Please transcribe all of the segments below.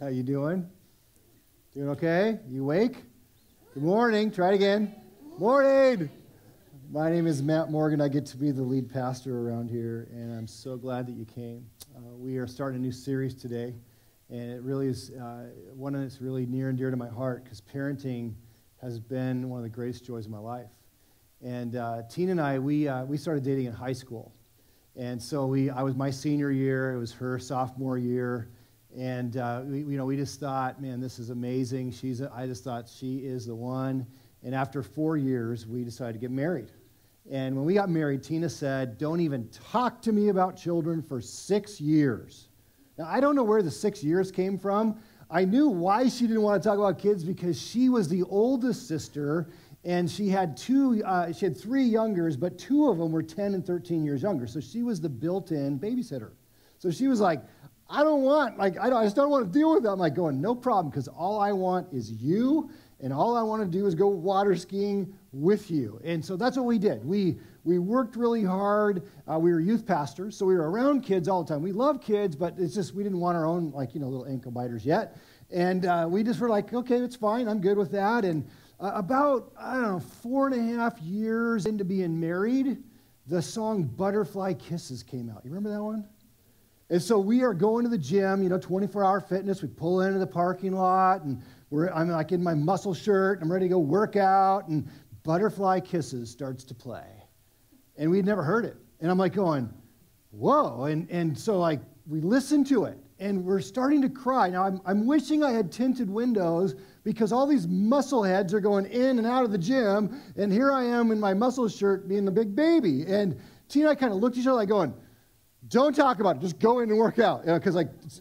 How you doing? Doing okay? You awake? Good morning. Try it again. Morning. My name is Matt Morgan. I get to be the lead pastor around here, and I'm so glad that you came. We are starting a new series today, and it really is one that's really near and dear to my heart because parenting has been one of the greatest joys of my life. And Tina and I, we started dating in high school. And so I was my senior year, it was her sophomore year, and we just thought, man, this is amazing. I just thought she is the one. And after 4 years, we decided to get married. And when we got married, Tina said, "Don't even talk to me about children for 6 years." Now, I don't know where the 6 years came from. I knew why she didn't want to talk about kids because she was the oldest sister. And she had three youngers, but two of them were 10 and 13 years younger. So she was the built-in babysitter. So she was like, I just don't want to deal with that. I'm like going, no problem, because all I want is you, and all I want to do is go water skiing with you. And so that's what we did. We worked really hard. We were youth pastors, so we were around kids all the time. We love kids, but it's just we didn't want our own, little ankle biters yet. And we just were like, okay, it's fine. I'm good with that. And about 4.5 years into being married, the song Butterfly Kisses came out. You remember that one? And so we are going to the gym, 24-hour fitness. We pull into the parking lot, and I'm like in my muscle shirt. I'm ready to go work out, and Butterfly Kisses starts to play. And we'd never heard it. And I'm like going, whoa. And so we listened to it, and we're starting to cry. Now, I'm wishing I had tinted windows because all these muscle heads are going in and out of the gym, and here I am in my muscle shirt being the big baby. And Tina and I kind of looked at each other going, don't talk about it. Just go in and work out. Because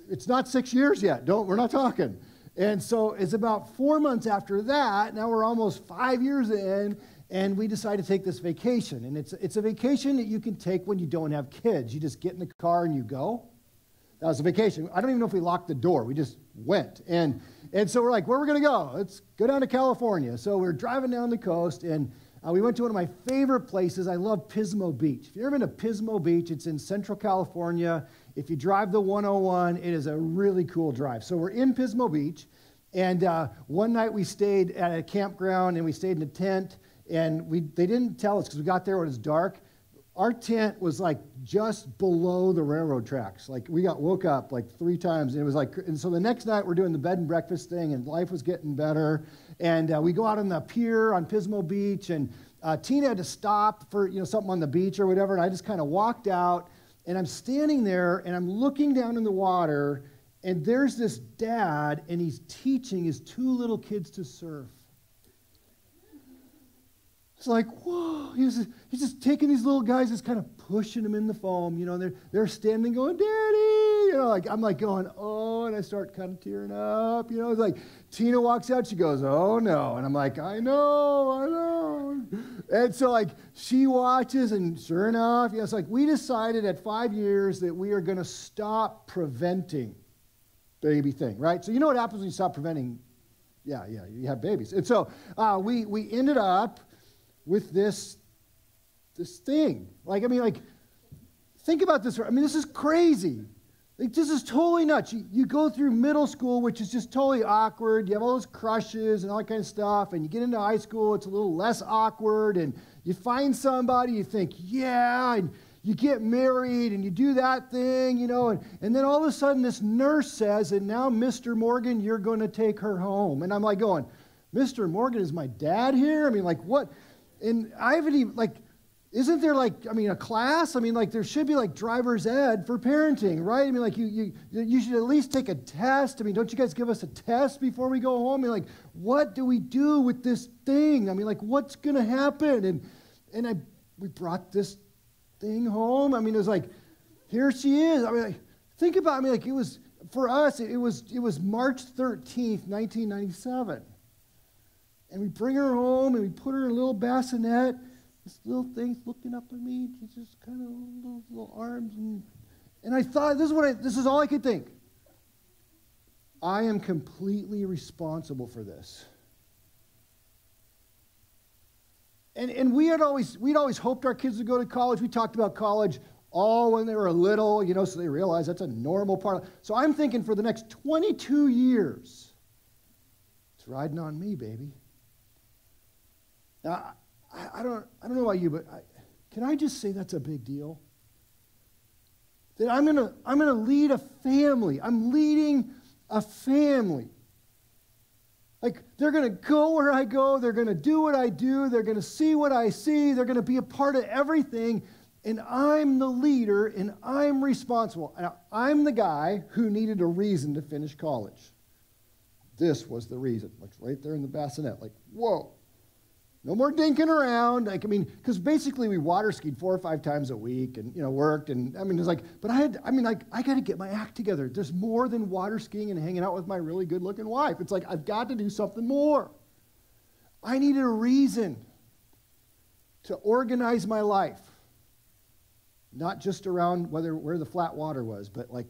it's not 6 years yet. We're not talking. And so it's about 4 months after that. Now we're almost 5 years in, and we decided to take this vacation. And it's a vacation that you can take when you don't have kids. You just get in the car and you go. That was a vacation. I don't even know if we locked the door. We just went. And so we're like, where are we going to go? Let's go down to California. So we're driving down the coast, and we went to one of my favorite places. I love Pismo Beach. If you've ever been to Pismo Beach, it's in Central California. If you drive the 101, it is a really cool drive. So we're in Pismo Beach, and one night we stayed at a campground, and we stayed in a tent, and they didn't tell us because we got there when it was dark. Our tent was just below the railroad tracks. We woke up 3 times, and it was and so the next night we're doing the bed and breakfast thing, and life was getting better. And we go out on the pier on Pismo Beach, and Tina had to stop for something on the beach or whatever, and I just kind of walked out, and I'm standing there, and I'm looking down in the water, and there's this dad, and he's teaching his 2 little kids to surf. It's like, whoa, he's just taking these little guys, just kind of pushing them in the foam, and they're standing going, Daddy, I'm going, oh, and I start kind of tearing up, it's like, Tina walks out, she goes, oh no, and I'm like, I know, and so she watches, and sure enough, it's we decided at 5 years that we are going to stop preventing baby thing, right? So you know what happens when you stop preventing? Yeah, you have babies, and so we ended up with this thing. Think about this. This is crazy. This is totally nuts. You go through middle school, which is just totally awkward. You have all those crushes and all that kind of stuff. And you get into high school, it's a little less awkward. And you find somebody, you think, yeah, and you get married and you do that thing, and then all of a sudden this nurse says, and now, Mr. Morgan, you're going to take her home. And I'm going, Mr. Morgan, is my dad here? What? And I haven't even, isn't there a class? There should be driver's ed for parenting, right? You should at least take a test. Don't you guys give us a test before we go home? What do we do with this thing? What's going to happen? And we brought this thing home. It was here she is. Think about, it was, for us, it was March 13th, 1997. And we bring her home, and we put her in a little bassinet. This little thing's looking up at me. She's just kind of little arms. And I thought, this is all I could think. I am completely responsible for this. And we'd always hoped our kids would go to college. We talked about college all when they were little, so they realize that's a normal part. So I'm thinking for the next 22 years, it's riding on me, baby. Now, I don't know about you, but can I just say that's a big deal? That I'm gonna lead a family. I'm leading a family. Like, they're going to go where I go. They're going to do what I do. They're going to see what I see. They're going to be a part of everything. And I'm the leader, and I'm responsible. Now, I'm the guy who needed a reason to finish college. This was the reason. Like, right there in the bassinet. Like, whoa. No more dinking around. Because basically we water skied 4 or 5 times a week and, worked. And, it's like, but I got to get my act together. There's more than water skiing and hanging out with my really good-looking wife. It's like, I've got to do something more. I needed a reason to organize my life. Not just around where the flat water was, but like,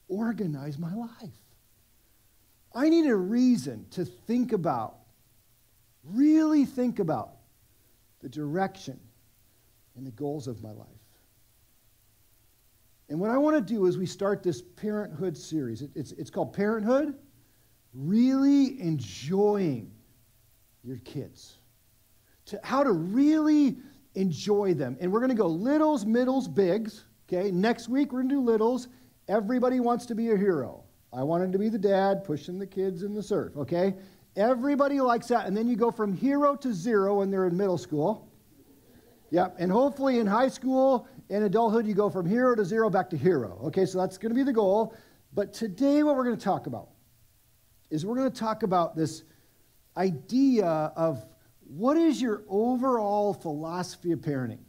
organize my life. I needed a reason to think about, really think about the direction and the goals of my life. And what I want to do is we start this parenthood series. It's called Parenthood, Really Enjoying Your Kids. How to really enjoy them. And we're going to go littles, middles, bigs. Okay, next week we're going to do littles. Everybody wants to be a hero. I wanted to be the dad pushing the kids in the surf, okay? Everybody likes that, and then you go from hero to zero when they're in middle school. Yep, and hopefully in high school and adulthood, you go from hero to zero back to hero. Okay, so that's going to be the goal. But today what we're going to talk about is we're going to talk about this idea of what is your overall philosophy of parenting?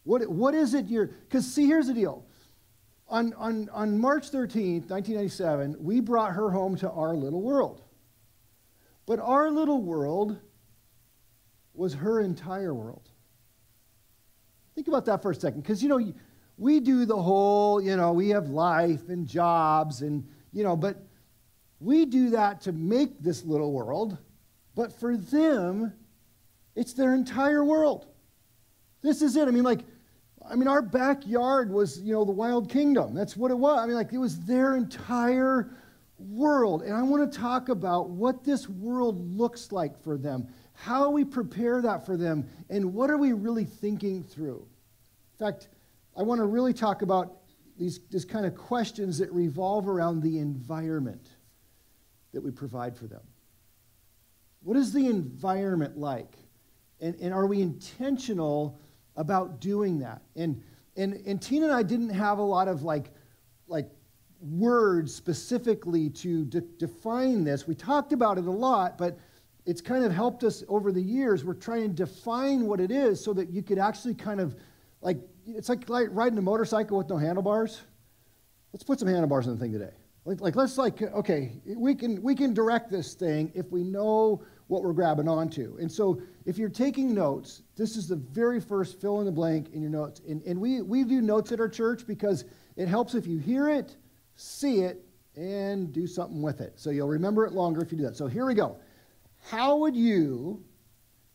What is it because see, here's the deal. On March 13th, 1997, we brought her home to our little world. But our little world was her entire world. Think about that for a second, because, we do the whole, we have life and jobs and, but we do that to make this little world, but for them, it's their entire world. This is it. Our backyard was, the wild kingdom. That's what it was. It was their entire world. And I want to talk about what this world looks like for them, how we prepare that for them, and what are we really thinking through. In fact, I want to really talk about these kind of questions that revolve around the environment that we provide for them. What is the environment like? And are we intentional about doing that? And Tina and I didn't have a lot of like words specifically to define this. We talked about it a lot, but it's kind of helped us over the years. We're trying to define what it is so that you could actually kind of it's like riding a motorcycle with no handlebars. Let's put some handlebars on the thing today. Okay, we can direct this thing if we know what we're grabbing onto. And so if you're taking notes, this is the very first fill in the blank in your notes. And we do notes at our church because it helps if you hear it, see it, and do something with it. So you'll remember it longer if you do that. So here we go. How would you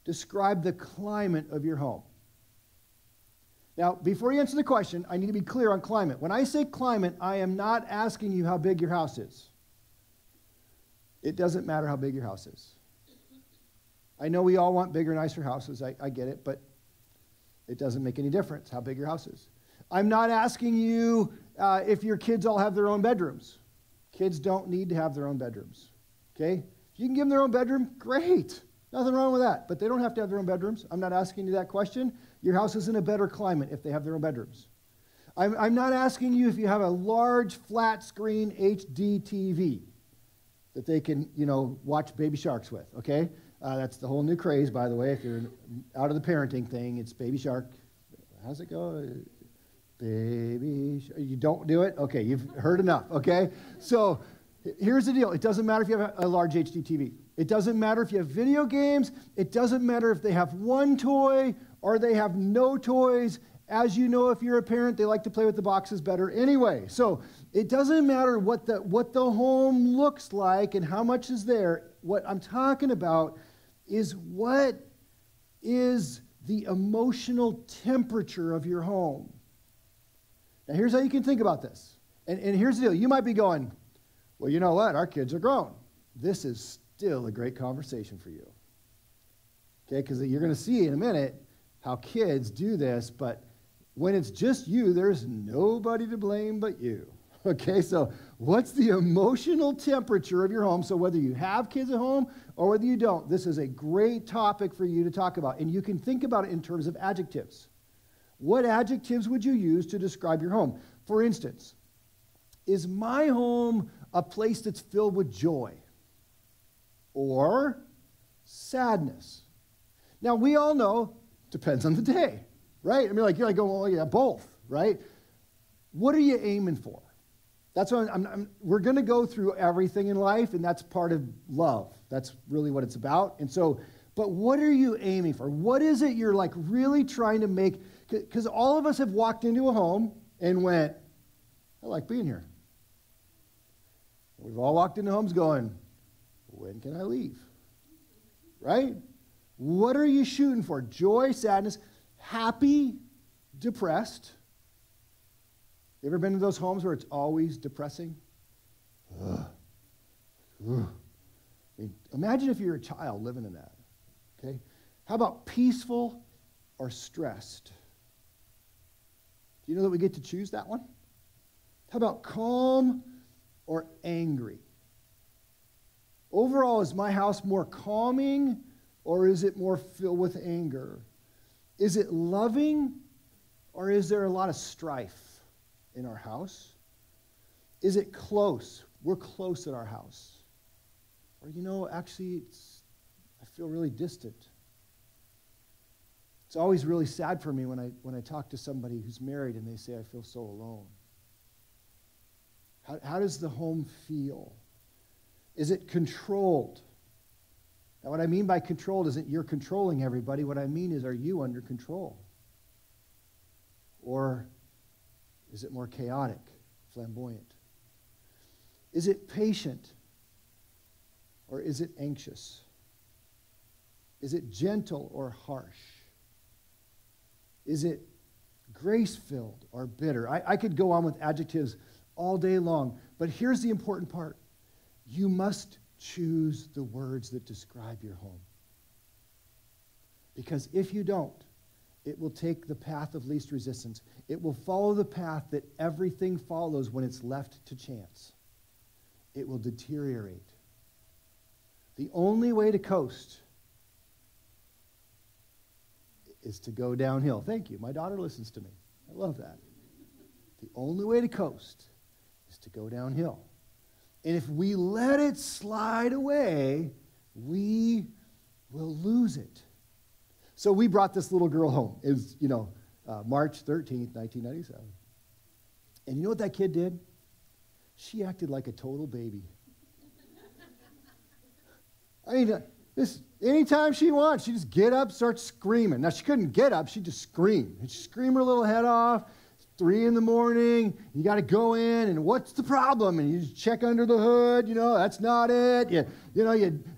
describe the climate of your home? Now, before you answer the question, I need to be clear on climate. When I say climate, I am not asking you how big your house is. It doesn't matter how big your house is. I know we all want bigger, nicer houses. I get it, but it doesn't make any difference how big your house is. I'm not asking you if your kids all have their own bedrooms. Kids don't need to have their own bedrooms, okay? If you can give them their own bedroom, great. Nothing wrong with that, but they don't have to have their own bedrooms. I'm not asking you that question. Your house is in a better climate if they have their own bedrooms. I'm not asking you if you have a large flat screen HD TV that they can, watch Baby Sharks with, okay? That's the whole new craze, by the way. If you're out of the parenting thing, it's Baby Shark. How's it go? Baby Shark. You don't do it? Okay, you've heard enough, okay? So here's the deal. It doesn't matter if you have a large HD TV. It doesn't matter if you have video games. It doesn't matter if they have one toy or they have no toys. As you know, if you're a parent, they like to play with the boxes better anyway. So it doesn't matter what the home looks like and how much is there. What I'm talking about is what is the emotional temperature of your home. Now, here's how you can think about this. And here's the deal. You might be going, well, you know what? Our kids are grown. This is still a great conversation for you. Okay, because you're going to see in a minute how kids do this, but when it's just you, there's nobody to blame but you. Okay, so what's the emotional temperature of your home? So whether you have kids at home or whether you don't, this is a great topic for you to talk about. And you can think about it in terms of adjectives. What adjectives would you use to describe your home? For instance, is my home a place that's filled with joy or sadness? Now, we all know, depends on the day, right? I mean, like, you're like, oh, well, yeah, both, right? What are you aiming for? That's what we're going to go through everything in life, and that's part of love. That's really what it's about. And so, but what are you aiming for? What is it you're like really trying to make? Because all of us have walked into a home and went, I like being here. We've all walked into homes going, when can I leave? Right? What are you shooting for? Joy, sadness, happy, depressed. You ever been to those homes where it's always depressing? Ugh. Ugh. I mean, imagine if you're a child living in that. Okay? How about peaceful or stressed? Do you know that we get to choose that one? How about calm or angry? Overall, is my house more calming or is it more filled with anger? Is it loving or is there a lot of strife in our house? Is it close? We're close at our house. Or, you know, actually, I feel really distant. It's always really sad for me when I talk to somebody who's married and they say, I feel so alone. How does the home feel? Is it controlled? Now, what I mean by controlled isn't you're controlling everybody. What I mean is, are you under control? Or is it more chaotic, flamboyant? Is it patient? Or is it anxious? Is it gentle or harsh? Is it grace-filled or bitter? I could go on with adjectives all day long, but here's the important part. You must choose the words that describe your home. Because if you don't, it will take the path of least resistance. It will follow the path that everything follows when it's left to chance. It will deteriorate. The only way to coast is to go downhill. Thank you. My daughter listens to me. I love that. The only way to coast is to go downhill. And if we let it slide away, we will lose it. So we brought this little girl home. It was, March 13th, 1997. And you know what that kid did? She acted like a total baby. I mean, anytime she wants, she just get up, start screaming. Now, she couldn't get up. She'd just scream. And she'd scream her little head off. 3 in the morning, you got to go in, and what's the problem? And you just check under the hood, that's not it. You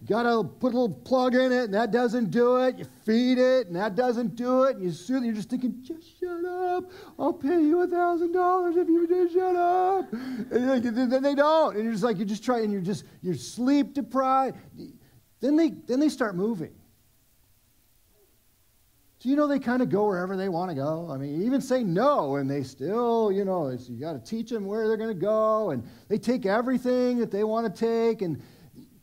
got to put a little plug in it, and that doesn't do it. You feed it, and that doesn't do it. And you're just thinking, just shut up. I'll pay you $1,000 if you just shut up. And then they don't. And you're just like, you just try, and you're sleep deprived. Then they start moving. Do you know they kind of go wherever they want to go? I mean, even say no, and they still, you got to teach them where they're going to go, and they take everything that they want to take, and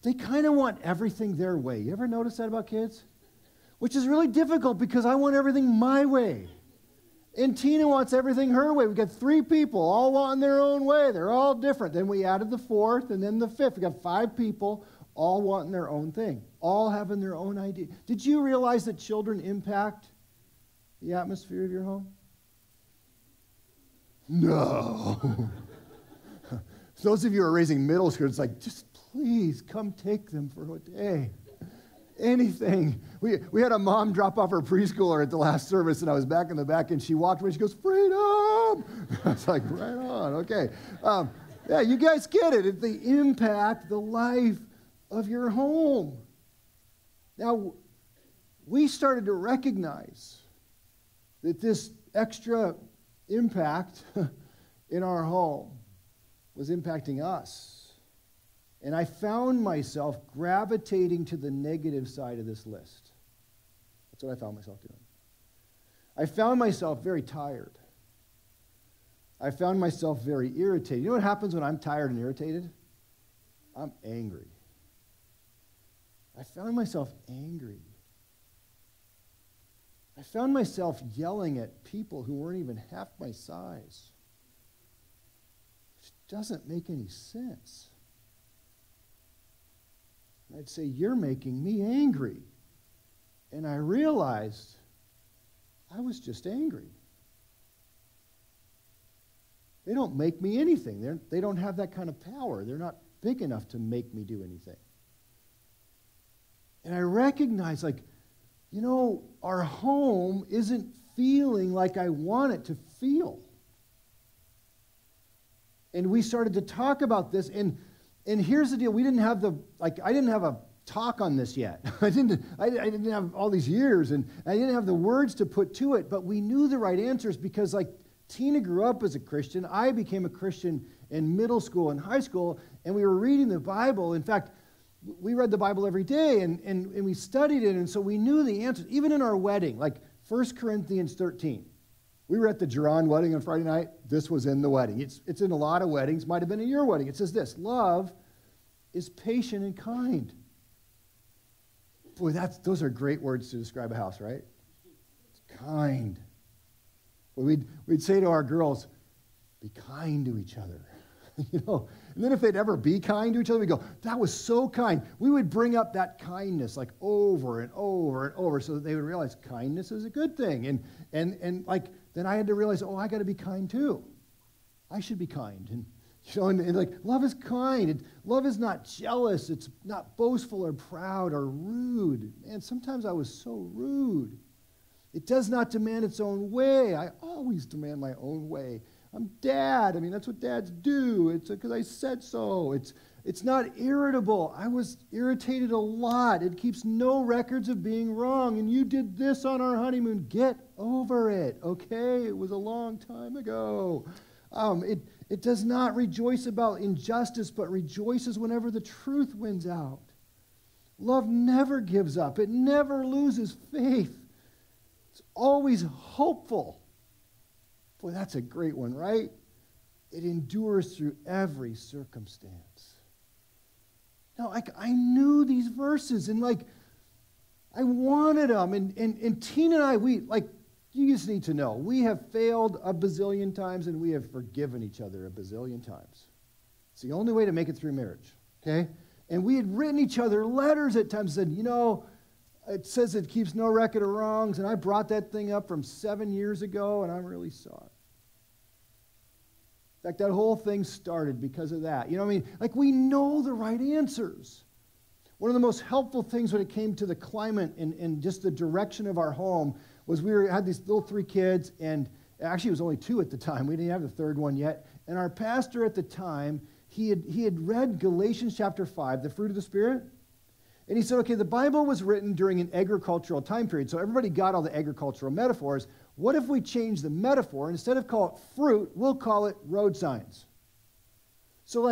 they kind of want everything their way. You ever notice that about kids? Which is really difficult because I want everything my way. And Tina wants everything her way. We've got 3 people all wanting their own way. They're all different. Then we added the 4th and then the 5th. We've got 5 people all wanting their own thing, all having their own idea. Did you realize that children impact the atmosphere of your home? No. Those of you who are raising middle school, it's like, just please come take them for a day. Anything. We had a mom drop off her preschooler at the last service, and I was back in the back, and she walked away, she goes, freedom! I was like, right on, okay. Yeah, you guys get it. It's the impact, the life of your home. Now, we started to recognize that this extra impact in our home was impacting us. And I found myself gravitating to the negative side of this list. That's what I found myself doing. I found myself very tired. I found myself very irritated. You know what happens when I'm tired and irritated? I'm angry. I found myself angry. I found myself yelling at people who weren't even half my size. Which doesn't make any sense. And I'd say, you're making me angry. And I realized I was just angry. They don't make me anything. They don't have that kind of power. They're not big enough to make me do anything. And I recognize, our home isn't feeling like I want it to feel. And we started to talk about this, and here's the deal. I didn't have a talk on this yet. I didn't have all these years, and I didn't have the words to put to it, but we knew the right answers because, Tina grew up as a Christian. I became a Christian in middle school and high school, and we were reading the Bible. In fact, we read the Bible every day, and we studied it, and so we knew the answers. Even in our wedding, 1 Corinthians 13. We were at the Geron wedding on Friday night. This was in the wedding. It's in a lot of weddings. Might have been in your wedding. It says this: love is patient and kind. Boy, those are great words to describe a house, right? It's kind. We'd say to our girls, be kind to each other. And then if they'd ever be kind to each other, we'd go, that was so kind. We would bring up that kindness over and over and over so that they would realize kindness is a good thing. And then I had to realize, I got to be kind too. I should be kind. And love is kind. Love is not jealous. It's not boastful or proud or rude. Man, sometimes I was so rude. It does not demand its own way. I always demand my own way. I'm dad. That's what dads do. It's because I said so. It's not irritable. I was irritated a lot. It keeps no records of being wrong. And you did this on our honeymoon. Get over it, okay? It was a long time ago. It does not rejoice about injustice, but rejoices whenever the truth wins out. Love never gives up. It never loses faith. It's always hopeful. Boy, that's a great one, right? It endures through every circumstance. Now, I knew these verses, and I wanted them. And Tina and I, you just need to know, we have failed a bazillion times, and we have forgiven each other a bazillion times. It's the only way to make it through marriage, okay? And we had written each other letters at times, said, it says it keeps no record of wrongs, and I brought that thing up from 7 years ago, and I'm really sorry. In fact, that whole thing started because of that. We know the right answers. One of the most helpful things when it came to the climate and just the direction of our home was we had these little 3 kids, and actually it was only 2 at the time. We didn't have the third one yet. And our pastor at the time, he had read Galatians chapter 5, the fruit of the Spirit. And he said, okay, the Bible was written during an agricultural time period, so everybody got all the agricultural metaphors. What if we change the metaphor? Instead of call it fruit, we'll call it road signs. So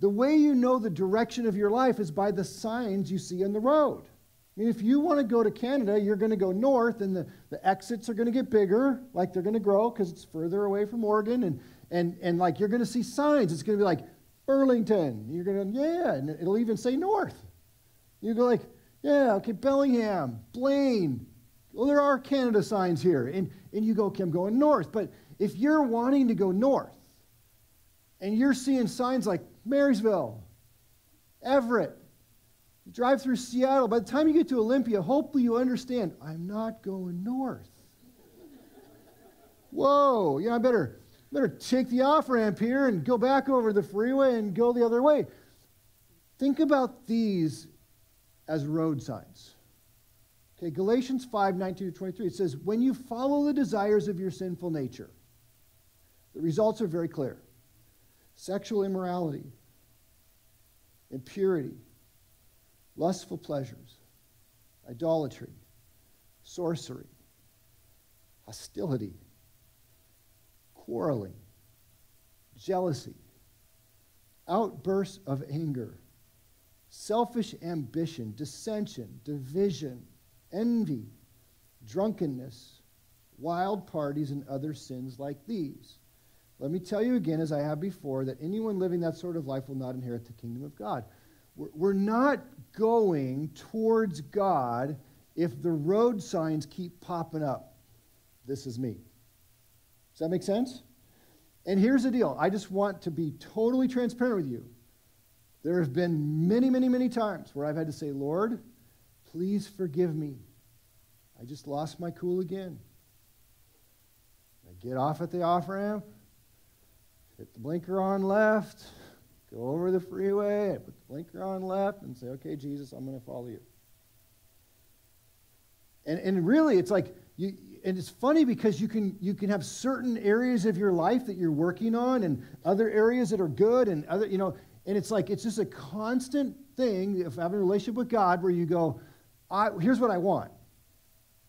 the way you know the direction of your life is by the signs you see on the road. If you want to go to Canada, you're going to go north, and the exits are going to get bigger, they're going to grow because it's further away from Oregon, and you're going to see signs. It's going to be Burlington. You're going to, and it'll even say north. You go okay, Bellingham, Blaine. Well, there are Canada signs here. And you go, okay, I'm going north. But if you're wanting to go north, and you're seeing signs like Marysville, Everett, you drive through Seattle, by the time you get to Olympia, hopefully you understand, I'm not going north. Whoa, I better take the off-ramp here and go back over the freeway and go the other way. Think about these as road signs. Okay, Galatians 5:19-23, it says, when you follow the desires of your sinful nature, the results are very clear. Sexual immorality, impurity, lustful pleasures, idolatry, sorcery, hostility, quarreling, jealousy, outbursts of anger, selfish ambition, dissension, division, envy, drunkenness, wild parties, and other sins like these. Let me tell you again, as I have before, that anyone living that sort of life will not inherit the kingdom of God. We're not going towards God if the road signs keep popping up. This is me. Does that make sense? And here's the deal. I just want to be totally transparent with you. There have been many, many, many times where I've had to say, Lord, please forgive me. I just lost my cool again. I get off at the off-ramp, hit the blinker on left, go over the freeway, I put the blinker on left, and say, okay, Jesus, I'm going to follow you. And really, it's like, and it's funny because you can have certain areas of your life that you're working on and other areas that are good and other, and it's like, it's just a constant thing of having a relationship with God where you go, here's what I want,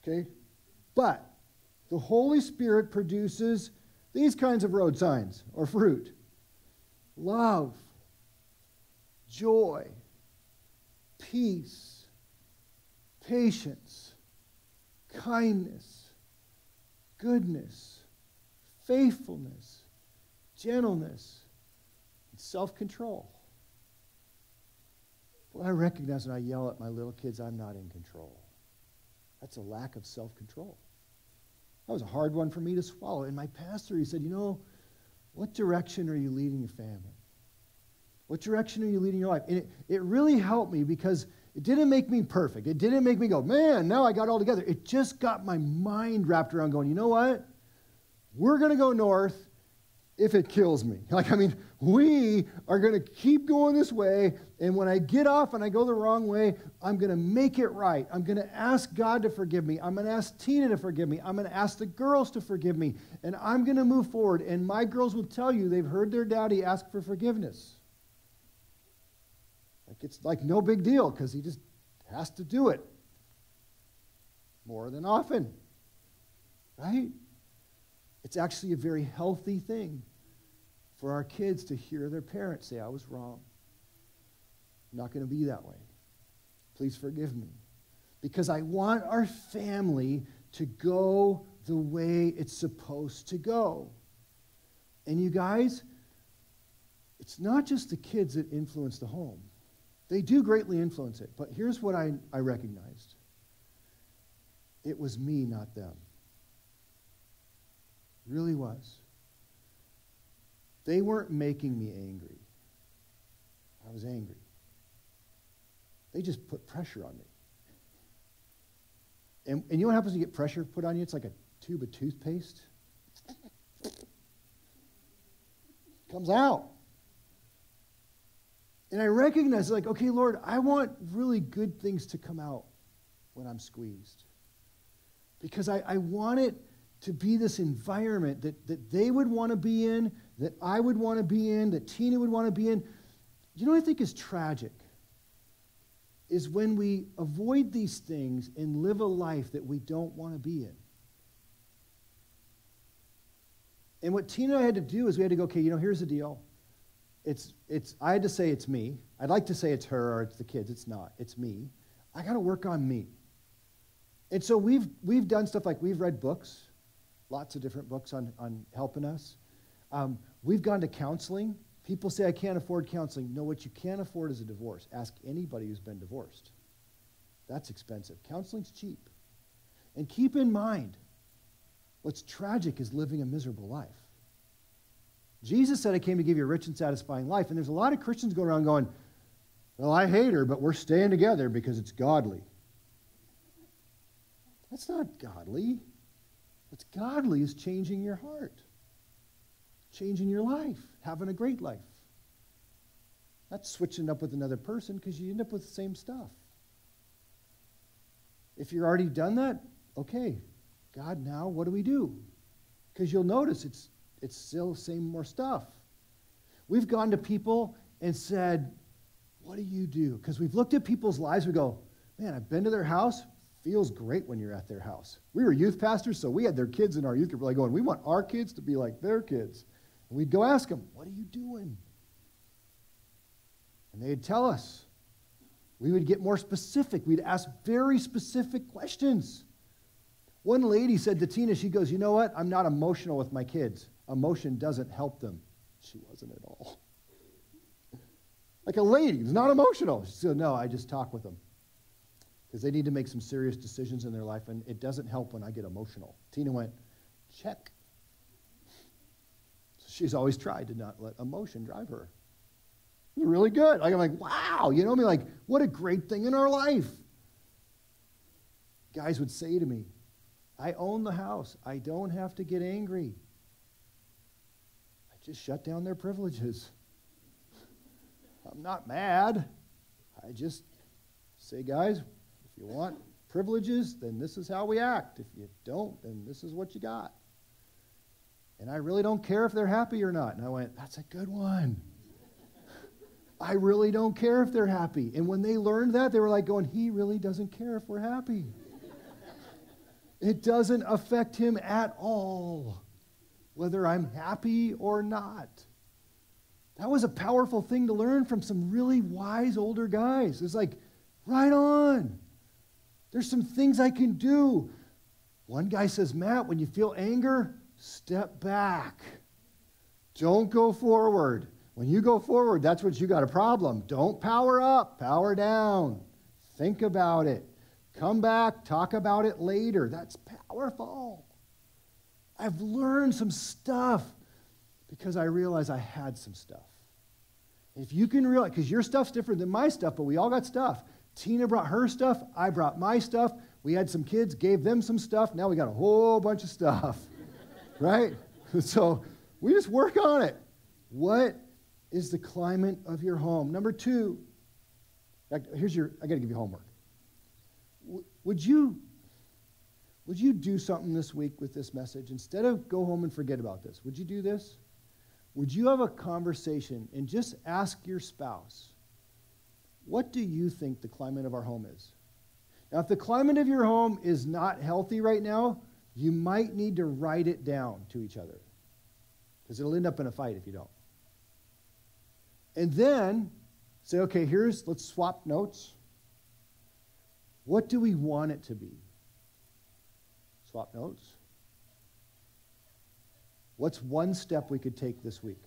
okay? But the Holy Spirit produces these kinds of road signs or fruit. Love, joy, peace, patience, kindness, goodness, faithfulness, gentleness, and self-control. Well, I recognize when I yell at my little kids, I'm not in control. That's a lack of self-control. That was a hard one for me to swallow. And my pastor, he said, what direction are you leading your family? What direction are you leading your life? And it really helped me because it didn't make me perfect. It didn't make me go, man, now I got it all together. It just got my mind wrapped around going, you know what? We're going to go north if it kills me. We are going to keep going this way, and when I get off and I go the wrong way, I'm going to make it right. I'm going to ask God to forgive me. I'm going to ask Tina to forgive me. I'm going to ask the girls to forgive me, and I'm going to move forward. And my girls will tell you they've heard their daddy ask for forgiveness. It's like no big deal because he just has to do it more than often, right? It's actually a very healthy thing for our kids to hear their parents say, I was wrong. I'm not going to be that way. Please forgive me. Because I want our family to go the way it's supposed to go. And you guys, it's not just the kids that influence the home. They do greatly influence it. But here's what I recognized. It was me, not them. It really was. They weren't making me angry. I was angry. They just put pressure on me. And you know what happens when you get pressure put on you? It's like a tube of toothpaste. Comes out. And I recognize, like, okay, Lord, I want really good things to come out when I'm squeezed. Because I want it to be this environment that they would want to be in, that I would want to be in, that Tina would want to be in. You know what I think is tragic? Is when we avoid these things and live a life that we don't want to be in. And what Tina and I had to do is we had to go, okay, here's the deal. I had to say it's me. I'd like to say it's her or it's the kids. It's not. It's me. I got to work on me. And so we've done stuff like we've read books, lots of different books on helping us. We've gone to counseling. People say, I can't afford counseling. No, what you can't afford is a divorce. Ask anybody who's been divorced. That's expensive. Counseling's cheap. And keep in mind, what's tragic is living a miserable life. Jesus said, I came to give you a rich and satisfying life. And there's a lot of Christians going around going, well, I hate her, but we're staying together because it's godly. That's not godly. What's godly is changing your heart, changing your life, having a great life. Not switching up with another person because you end up with the same stuff. If you've already done that, okay, God, now what do we do? Because you'll notice it's still the same more stuff. We've gone to people and said, what do you do? Because we've looked at people's lives, we go, man, I've been to their house. Feels great when you're at their house. We were youth pastors, so we had their kids in our youth group like going, we want our kids to be like their kids. And we'd go ask them, what are you doing? And they'd tell us. We would get more specific. We'd ask very specific questions. One lady said to Tina, she goes, you know what? I'm not emotional with my kids. Emotion doesn't help them. She wasn't at all. Like a lady who's not emotional. She said, no, I just talk with them. Because they need to make some serious decisions in their life, and it doesn't help when I get emotional. Tina went, check. So she's always tried to not let emotion drive her. Really good. Like, I'm like, wow, you know what I mean? Like, what a great thing in our life. Guys would say to me, I own the house. I don't have to get angry. I just shut down their privileges. I'm not mad. I just say, guys, if you want privileges, then this is how we act. If you don't, then this is what you got. And I really don't care if they're happy or not. And I went, that's a good one. I really don't care if they're happy. And when they learned that, they were like going, he really doesn't care if we're happy. It doesn't affect him at all, whether I'm happy or not. That was a powerful thing to learn from some really wise older guys. It's like, right on. There's some things I can do. One guy says, Matt, when you feel anger, step back. Don't go forward. When you go forward, that's what you got a problem. Don't power up, power down. Think about it. Come back, talk about it later. That's powerful. I've learned some stuff because I realized I had some stuff. If you can realize, because your stuff's different than my stuff, but we all got stuff. Tina brought her stuff. I brought my stuff. We had some kids, gave them some stuff. Now we got a whole bunch of stuff, right? So we just work on it. What is the climate of your home? Number 2, I got to give you homework. Would you do something this week with this message? Instead of go home and forget about this, would you do this? Would you have a conversation and just ask your spouse, what do you think the climate of our home is? Now, if the climate of your home is not healthy right now, you might need to write it down to each other, because it'll end up in a fight if you don't. And then say, okay, let's swap notes. What do we want it to be? Swap notes. What's one step we could take this week?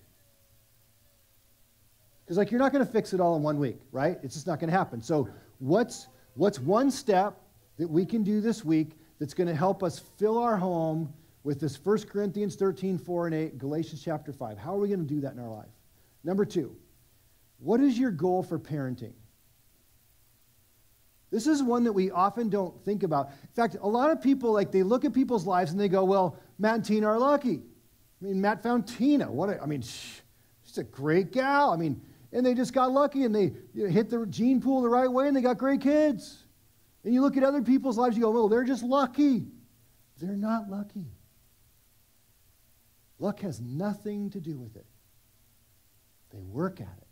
Because you're not going to fix it all in 1 week, right? It's just not going to happen. So what's one step that we can do this week that's going to help us fill our home with this 1 Corinthians 13, 4 and 8, Galatians chapter 5? How are we going to do that in our life? Number 2, what is your goal for parenting? This is one that we often don't think about. In fact, a lot of people, they look at people's lives and they go, well, Matt and Tina are lucky. Matt found Tina. She's a great gal. And they just got lucky and they hit the gene pool the right way and they got great kids. And you look at other people's lives, you go, well, they're just lucky. They're not lucky. Luck has nothing to do with it. They work at it.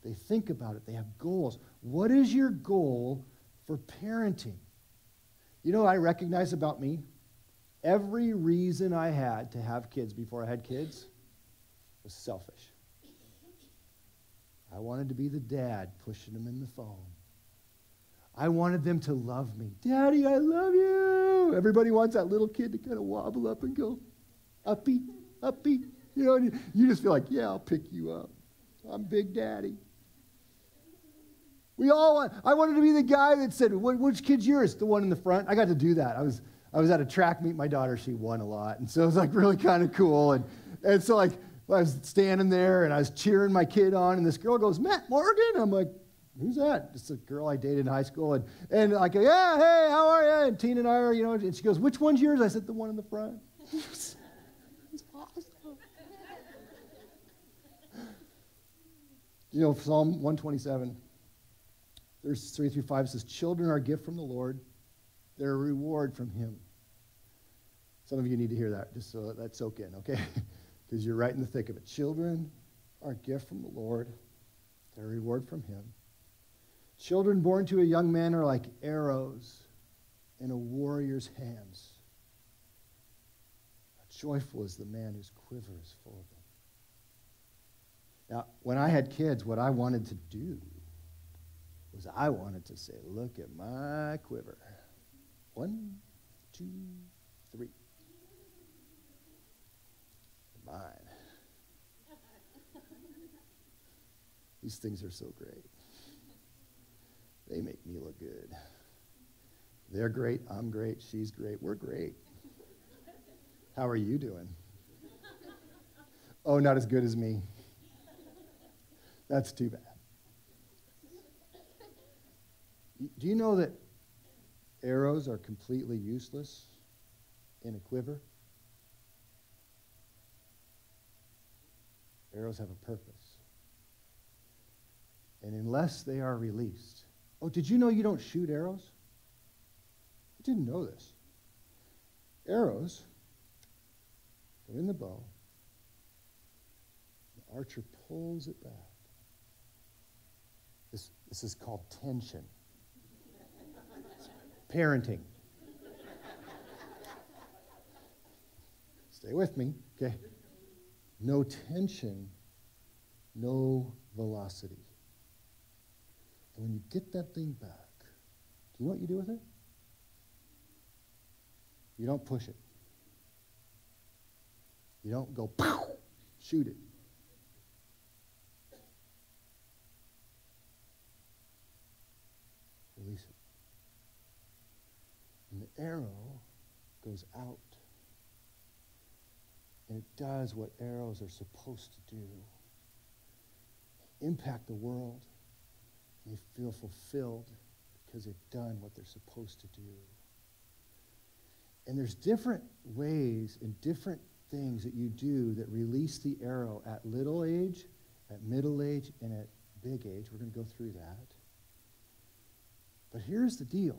They think about it. They have goals. What is your goal for parenting? You know what I recognize about me? Every reason I had to have kids before I had kids was selfish. I wanted to be the dad pushing them in the phone. I wanted them to love me. Daddy, I love you. Everybody wants that little kid to kind of wobble up and go, uppy, uppy. And you just feel like, yeah, I'll pick you up. I'm Big Daddy. I wanted to be the guy that said, which kid's yours? The one in the front. I got to do that. I was at a track meet. My daughter, she won a lot. And so it was really kind of cool. And so I was standing there and I was cheering my kid on. And this girl goes, Matt Morgan? I'm like, who's that? It's a girl I dated in high school. And I go, yeah, hey, how are you? And Tina and I are, and she goes, which one's yours? I said, the one in the front. It's awesome. Psalm 127. Verse 3 through 5 says, children are a gift from the Lord. They're a reward from him. Some of you need to hear that, just so that soak in, okay? Because you're right in the thick of it. Children are a gift from the Lord. They're a reward from him. Children born to a young man are like arrows in a warrior's hands. A Joyful is the man whose quiver is full of them. Now, when I had kids, what I wanted to do was I wanted to say, look at my quiver. 1, 2, 3. Mine. These things are so great. They make me look good. They're great, I'm great, she's great, we're great. How are you doing? Oh, not as good as me. That's too bad. Do you know that arrows are completely useless in a quiver? Arrows have a purpose. And unless they are released. Oh, did you know you don't shoot arrows? I didn't know this. Arrows go in the bow. The archer pulls it back. This is called tension. Parenting. Stay with me, okay? No tension, no velocity. And when you get that thing back, do you know what you do with it? You don't push it. You don't go, pow, shoot it. Release it. And the arrow goes out. And it does what arrows are supposed to do. Impact the world. And they feel fulfilled because they've done what they're supposed to do. And there's different ways and different things that you do that release the arrow at little age, at middle age, and at big age. We're going to go through that. But here's the deal.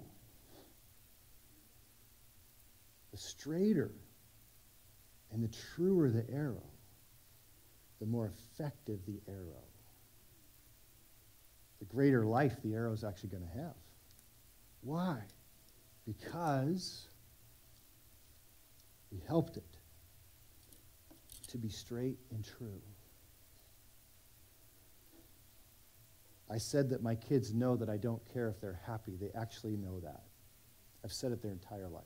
The straighter and the truer the arrow, the more effective the arrow. The greater life the arrow is actually going to have. Why? Because we helped it to be straight and true. I said that my kids know that I don't care if they're happy. They actually know that. I've said it their entire life.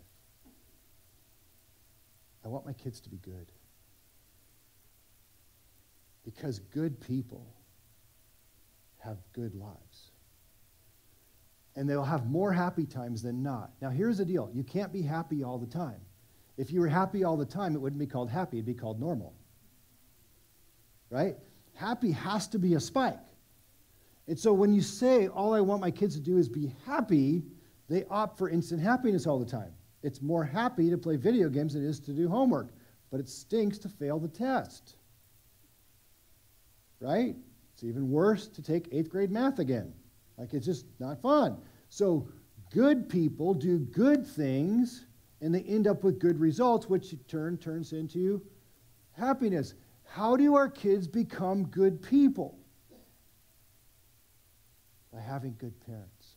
I want my kids to be good. Because good people have good lives. And they'll have more happy times than not. Now, here's the deal. You can't be happy all the time. If you were happy all the time, it wouldn't be called happy. It'd be called normal. Right? Happy has to be a spike. And so when you say, all I want my kids to do is be happy, they opt for instant happiness all the time. It's more happy to play video games than it is to do homework. But it stinks to fail the test. Right? It's even worse to take 8th grade math again. Like, it's just not fun. So good people do good things, and they end up with good results, which in turn turns into happiness. How do our kids become good people? By having good parents.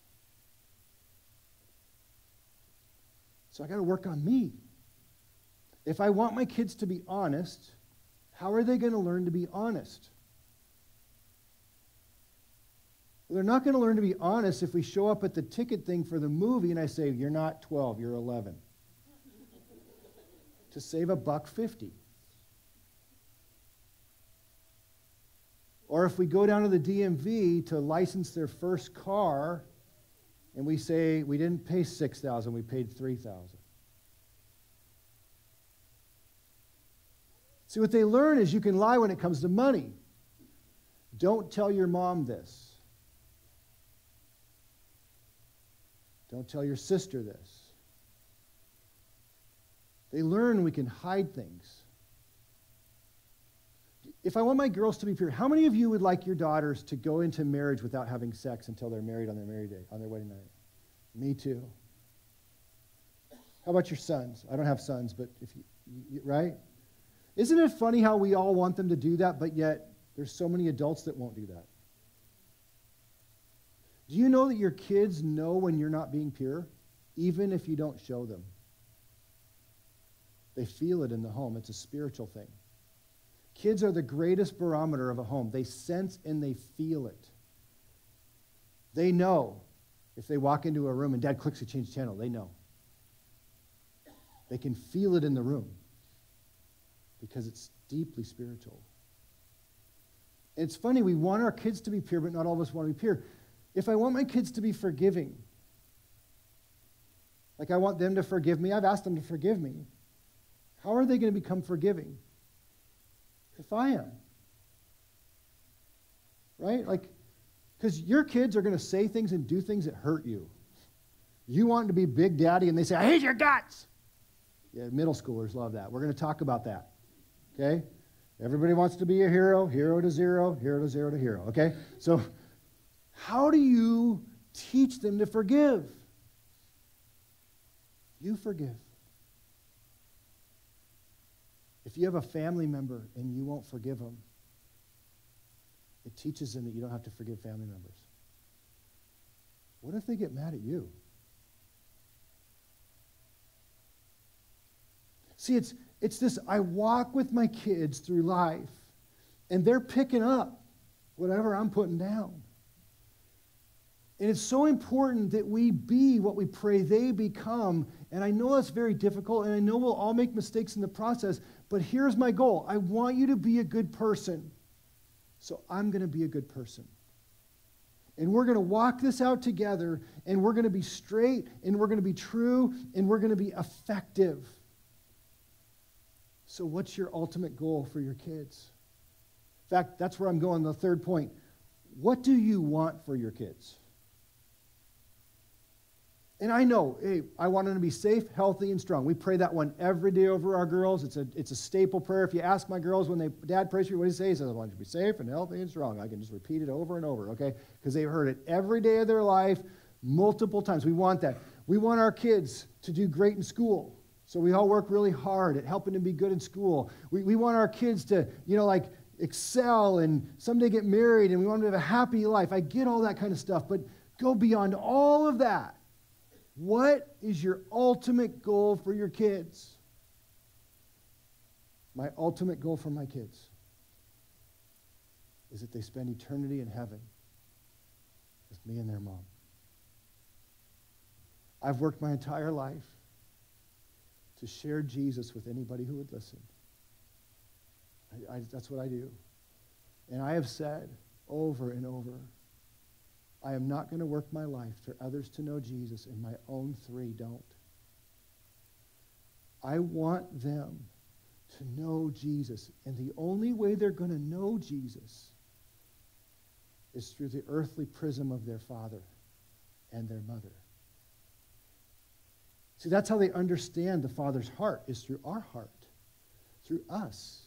So I got to work on me. If I want my kids to be honest, how are they going to learn to be honest? Well, they're not going to learn to be honest if we show up at the ticket thing for the movie and I say, you're not 12, you're 11. To save $1.50. Or if we go down to the DMV to license their first car and we say we didn't pay $6,000, we paid $3,000. See, what they learn is you can lie when it comes to money. Don't tell your mom this. Don't tell your sister this. They learn we can hide things. If I want my girls to be pure, how many of you would like your daughters to go into marriage without having sex until they're married on their married day, on their wedding night? Me too. How about your sons? I don't have sons, but if you, right? Isn't it funny how we all want them to do that, but yet there's so many adults that won't do that? Do you know that your kids know when you're not being pure, even if you don't show them? They feel it in the home. It's a spiritual thing. Kids are the greatest barometer of a home. They sense and they feel it. They know if they walk into a room and Dad clicks to change channel, they know. They can feel it in the room because it's deeply spiritual. It's funny, we want our kids to be pure, but not all of us want to be pure. If I want my kids to be forgiving, like I want them to forgive me, I've asked them to forgive me. How are they going to become forgiving? If I am. Right? Like, because your kids are going to say things and do things that hurt you. You want to be Big Daddy, and they say, I hate your guts. Yeah, middle schoolers love that. We're going to talk about that. Okay? Everybody wants to be a hero, hero to zero to hero. Okay? So, how do you teach them to forgive? You forgive. If you have a family member and you won't forgive them, it teaches them that you don't have to forgive family members. What if they get mad at you? See, it's this, I walk with my kids through life, and they're picking up whatever I'm putting down. And it's so important that we be what we pray they become. And I know that's very difficult, and I know we'll all make mistakes in the process, but here's my goal. I want you to be a good person, so I'm going to be a good person. And we're going to walk this out together, and we're going to be straight, and we're going to be true, and we're going to be effective. So what's your ultimate goal for your kids? In fact, that's where I'm going, the third point. What do you want for your kids? And I know, hey, I want them to be safe, healthy, and strong. We pray that one every day over our girls. It's a staple prayer. If you ask my girls when Dad prays for you, what do you say? He says, I want you to be safe and healthy and strong. I can just repeat it over and over, okay? Because they've heard it every day of their life, multiple times. We want that. We want our kids to do great in school. So we all work really hard at helping them be good in school. We want our kids to, excel and someday get married, and we want them to have a happy life. I get all that kind of stuff, but go beyond all of that. What is your ultimate goal for your kids? My ultimate goal for my kids is that they spend eternity in heaven with me and their mom. I've worked my entire life to share Jesus with anybody who would listen. That's what I do. And I have said over and over, I am not going to work my life for others to know Jesus and my own three don't. I want them to know Jesus. And the only way they're going to know Jesus is through the earthly prism of their father and their mother. See, that's how they understand the Father's heart, is through our heart, through us.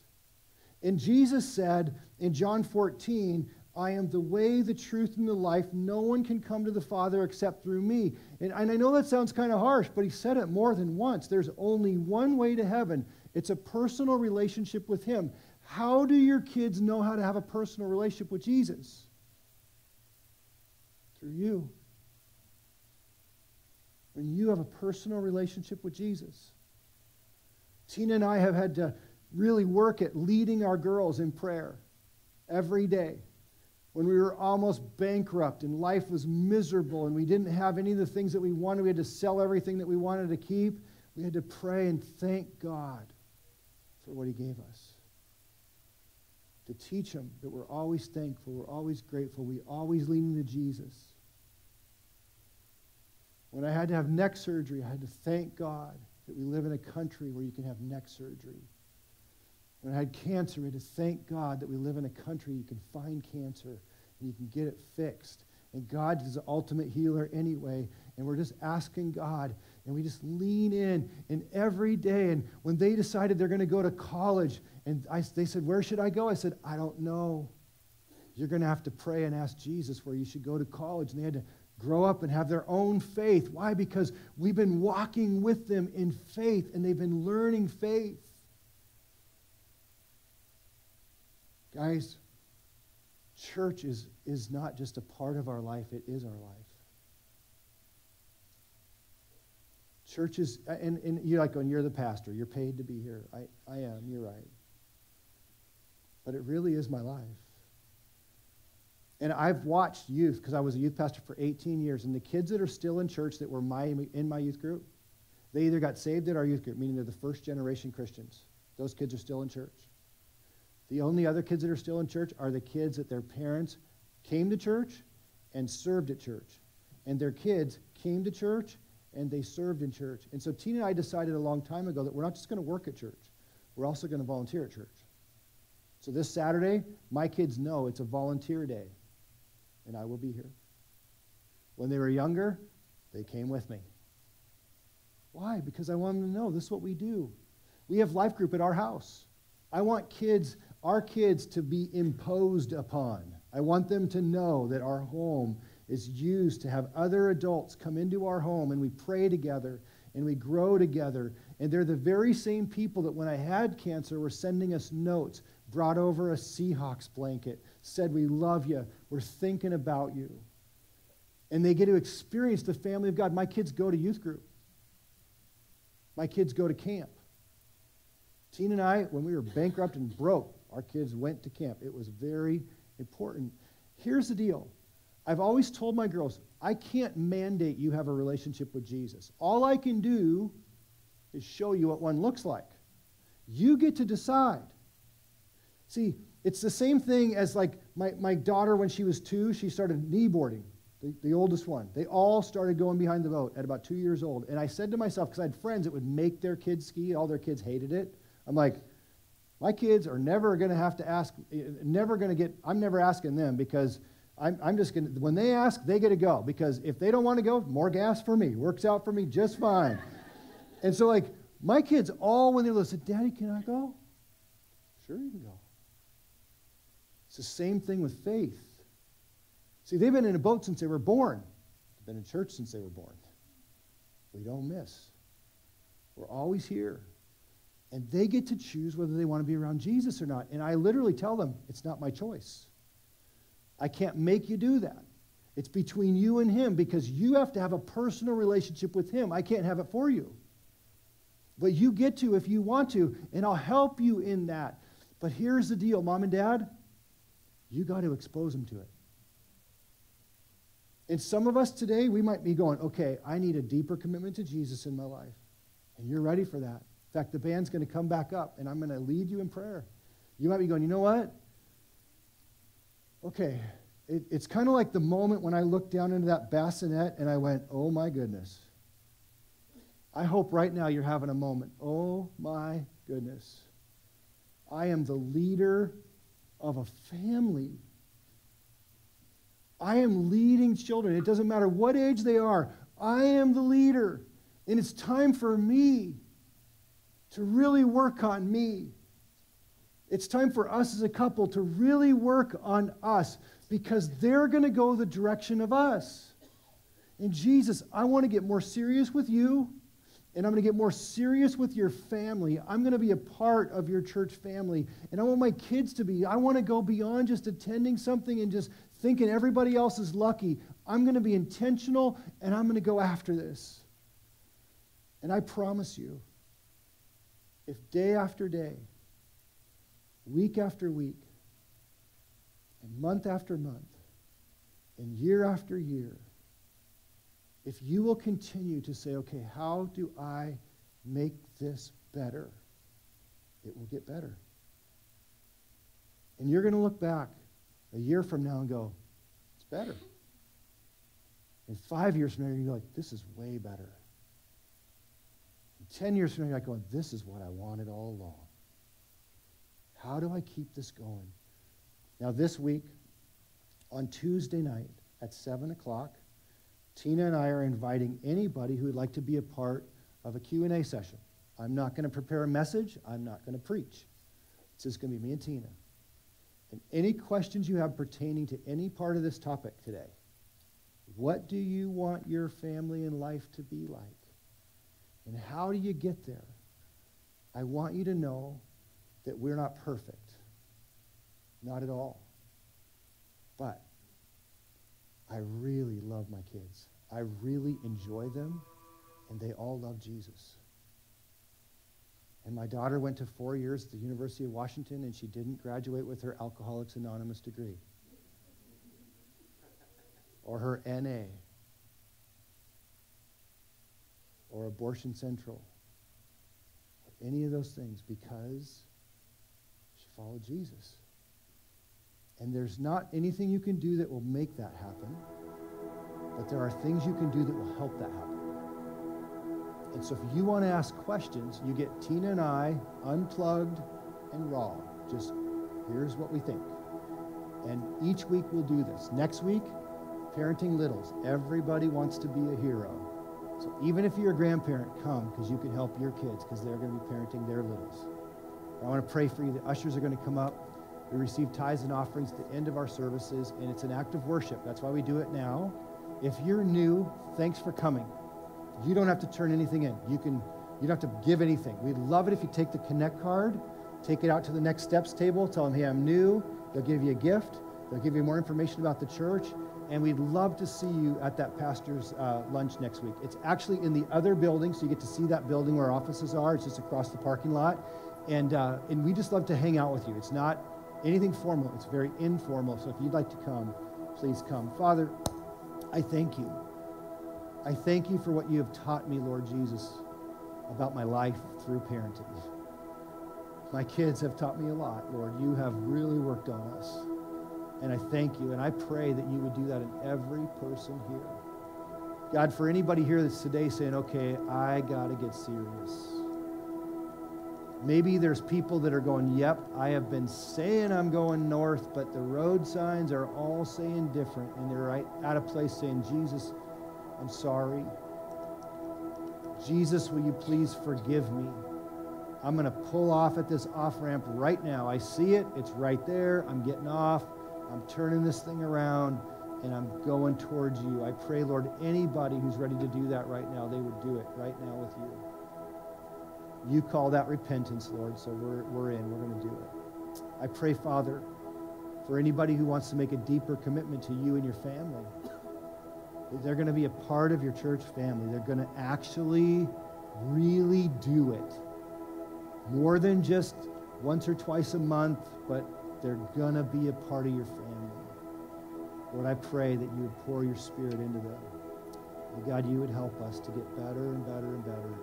And Jesus said in John 14, I am the way, the truth, and the life. No one can come to the Father except through me. And I know that sounds kind of harsh, but he said it more than once. There's only one way to heaven. It's a personal relationship with him. How do your kids know how to have a personal relationship with Jesus? Through you. When you have a personal relationship with Jesus. Tina and I have had to really work at leading our girls in prayer every day. When we were almost bankrupt and life was miserable and we didn't have any of the things that we wanted, we had to sell everything that we wanted to keep. We had to pray and thank God for what he gave us. To teach them that we're always thankful, we're always grateful, we always lean into Jesus. When I had to have neck surgery, I had to thank God that we live in a country where you can have neck surgery. When I had cancer, we had to thank God that we live in a country you can find cancer and you can get it fixed. And God is the ultimate healer anyway. And we're just asking God, and we just lean in. And every day, and when they decided they're going to go to college, and they said, where should I go? I said, I don't know. You're going to have to pray and ask Jesus where you should go to college. And they had to grow up and have their own faith. Why? Because we've been walking with them in faith, and they've been learning faith. Guys, church is not just a part of our life, it is our life. Churches, and you're like going, you're the pastor. You're paid to be here. I am. You're right. But it really is my life. And I've watched youth, because I was a youth pastor for 18 years, and the kids that are still in church that were in my youth group, they either got saved at our youth group, meaning they're the first generation Christians. Those kids are still in church. The only other kids that are still in church are the kids that their parents came to church and served at church. And their kids came to church and they served in church. And so Tina and I decided a long time ago that we're not just going to work at church. We're also going to volunteer at church. So this Saturday, my kids know it's a volunteer day, and I will be here. When they were younger, they came with me. Why? Because I want them to know this is what we do. We have life group at our house. I want our kids to be imposed upon. I want them to know that our home is used to have other adults come into our home, and we pray together and we grow together. And they're the very same people that when I had cancer were sending us notes, brought over a Seahawks blanket, said, we love you, we're thinking about you. And they get to experience the family of God. My kids go to youth group. My kids go to camp. Tina and I, when we were bankrupt and broke, our kids went to camp. It was very important. Here's the deal. I've always told my girls, I can't mandate you have a relationship with Jesus. All I can do is show you what one looks like. You get to decide. See, it's the same thing as like my daughter when she was 2, she started kneeboarding, the oldest one. They all started going behind the boat at about 2 years old. And I said to myself, because I had friends that would make their kids ski, all their kids hated it. I'm like, my kids are never going to have to ask, I'm never asking them because I'm just going to, when they ask, they get to go. Because if they don't want to go, more gas for me. Works out for me just fine. And so like, my kids all, when they listen, Daddy, can I go? Sure you can go. It's the same thing with faith. See, they've been in a boat since they were born. They've been in church since they were born. We don't miss. We're always here. And they get to choose whether they want to be around Jesus or not. And I literally tell them, it's not my choice. I can't make you do that. It's between you and him because you have to have a personal relationship with him. I can't have it for you. But you get to if you want to, and I'll help you in that. But here's the deal, Mom and Dad. You got to expose them to it. And some of us today, we might be going, okay, I need a deeper commitment to Jesus in my life. And you're ready for that. In fact, the band's going to come back up, and I'm going to lead you in prayer. You might be going, you know what? Okay, it's kind of like the moment when I looked down into that bassinet, and I went, oh, my goodness. I hope right now you're having a moment. Oh, my goodness. I am the leader of a family. I am leading children. It doesn't matter what age they are. I am the leader. And it's time for me to really work on me. It's time for us as a couple to really work on us because they're going to go the direction of us. And Jesus, I want to get more serious with you. And I'm going to get more serious with your family. I'm going to be a part of your church family. And I want my kids to be. I want to go beyond just attending something and just thinking everybody else is lucky. I'm going to be intentional, and I'm going to go after this. And I promise you, if day after day, week after week, and month after month, and year after year, if you will continue to say, okay, how do I make this better? It will get better. And you're going to look back a year from now and go, it's better. And 5 years from now, you're like, this is way better. And 10 years from now, you're like going, this is what I wanted all along. How do I keep this going? Now this week, on Tuesday night at 7 o'clock, Tina and I are inviting anybody who would like to be a part of a Q&A session. I'm not going to prepare a message. I'm not going to preach. It's just going to be me and Tina. And any questions you have pertaining to any part of this topic today, what do you want your family and life to be like? And how do you get there? I want you to know that we're not perfect. Not at all. But I really love my kids. I really enjoy them, and they all love Jesus. And my daughter went to 4 years at the University of Washington, and she didn't graduate with her Alcoholics Anonymous degree or her NA or Abortion Central or any of those things because she followed Jesus. And there's not anything you can do that will make that happen, but there are things you can do that will help that happen. And so if you want to ask questions, you get Tina and I unplugged and raw. Just here's what we think. And each week we'll do this. Next week, parenting littles. Everybody wants to be a hero. So even if you're a grandparent, come because you can help your kids because they're going to be parenting their littles. I want to pray for you. The ushers are going to come up. We receive tithes and offerings at the end of our services, and it's an act of worship. That's why we do it now. If you're new, thanks for coming. You don't have to turn anything in. You don't have to give anything. We'd love it if you take the Connect card, take it out to the Next Steps table, tell them, hey, I'm new. They'll give you a gift. They'll give you more information about the church. And we'd love to see you at that pastor's lunch next week. It's actually in the other building, so you get to see that building where our offices are. It's just across the parking lot. And we just love to hang out with you. It's not anything formal. It's very informal. So if you'd like to come, please come. Father, I thank you. I thank you for what you have taught me, Lord Jesus, about my life through parenting. My kids have taught me a lot, Lord. You have really worked on us. And I thank you, and I pray that you would do that in every person here. God, for anybody here that's today saying, okay, I got to get serious. Maybe there's people that are going, yep, I have been saying I'm going north, but the road signs are all saying different, and they're right at a place saying, Jesus, I'm sorry. Jesus, will you please forgive me? I'm going to pull off at this off-ramp right now. I see it. It's right there. I'm getting off. I'm turning this thing around, and I'm going towards you. I pray, Lord, anybody who's ready to do that right now, they would do it right now with you. You call that repentance, Lord, so we're in. We're going to do it. I pray, Father, for anybody who wants to make a deeper commitment to you and your family. They're going to be a part of your church family. They're going to actually really do it. More than just once or twice a month, but they're going to be a part of your family. Lord, I pray that you would pour your Spirit into them. And God, you would help us to get better and better and better,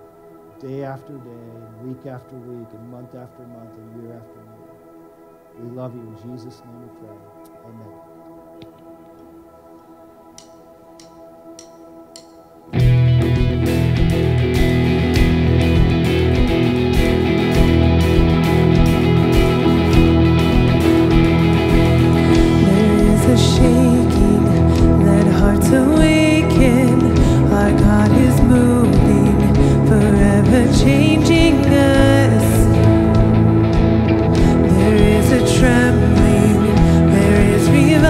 day after day, week after week, and month after month, and year after year. We love you. In Jesus' name we pray. Amen. Trembling, there is revival.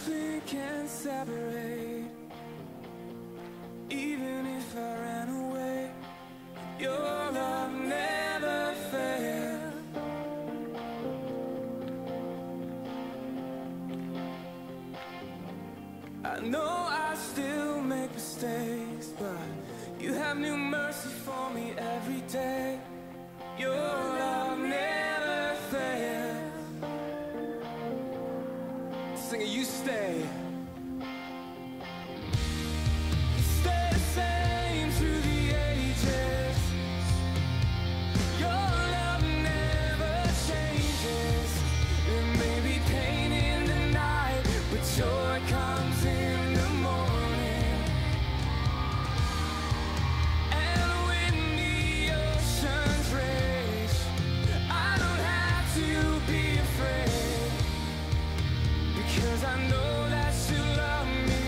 nothing can separate. Even if I ran away, your love never failed. I know I still make mistakes, but you have new mercy for me every day. Your love never fails. Singer, you stay. You stay the same through the ages. Your love never changes. There may be pain in the night, but joy comes in the morning. And when the oceans rage, I don't have to be afraid, because I know that you love me.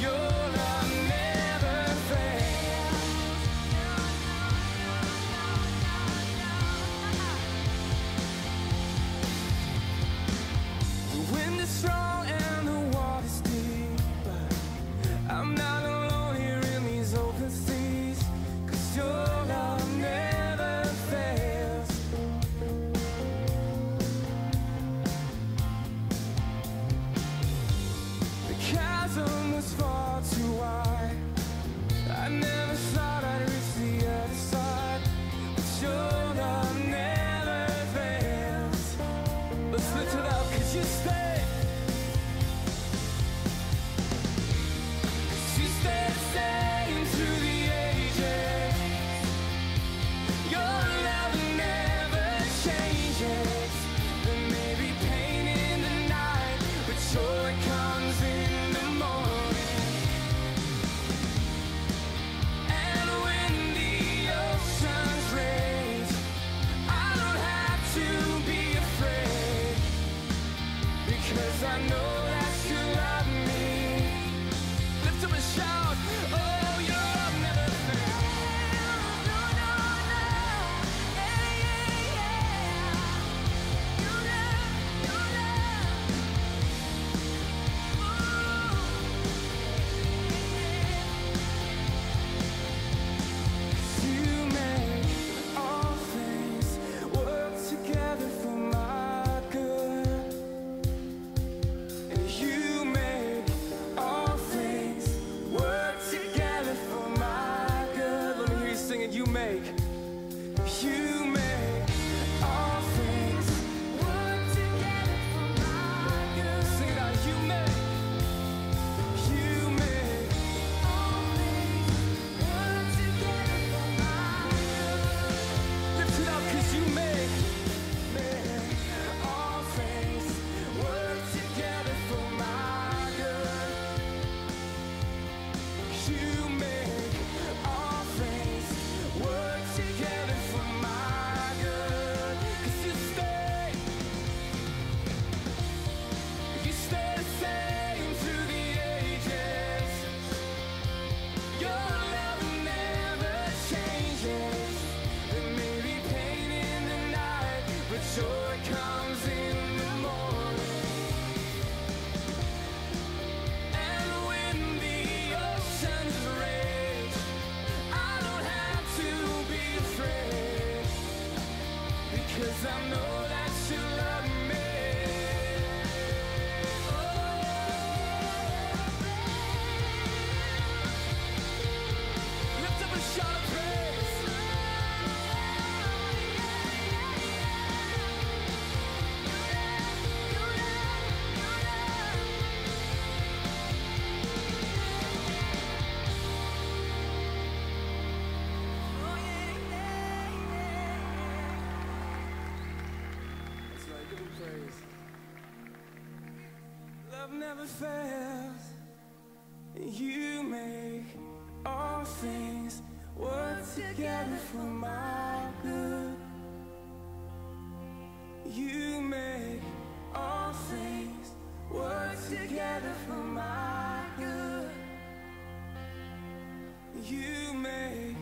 Your love never fails. The wind is strong and the water's deep, but I'm not alone here in these open seas, 'cause your love never fails. The chasm was far too wide. I never thought I'd reach the other side, but your love never fails. Let's lift it up, 'cause you stay. 'Cause you stay the same through the ages. Your love never changes. There may be pain in the night, but joy comes in the morning. And when the oceans rage, I don't have to be afraid, because I know that you love me. Lift up a shout, oh, your love never fails. No, no, no, yeah, yeah, yeah. Your love, your love. You make all things work together for my good. And you make all things work together for my good. Let me hear you sing it. You make all things work together for my good. Sing it out. You make all things work together for my good. Lift it up, 'cause you make all things work together for my good. You make all things work together for my good. 'Cause you stay the same through the ages. Your love never changes. There may be pain in the night, but joy comes in the morning. And when the oceans rage, I don't have to be afraid, because I know that you love me. Lift up a shout of praise. That's right, give him praise. Love never fails. You make all things work together for my good. You make all things work together for my good. You make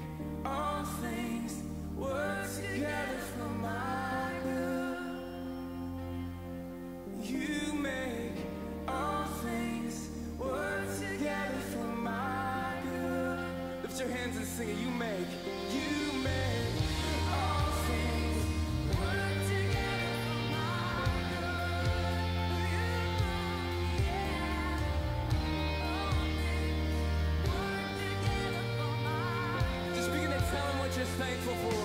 all things work together for my good. You make sing it. You make all things work together for my good. All things work together for my good. Just begin to tell him what you're thankful for.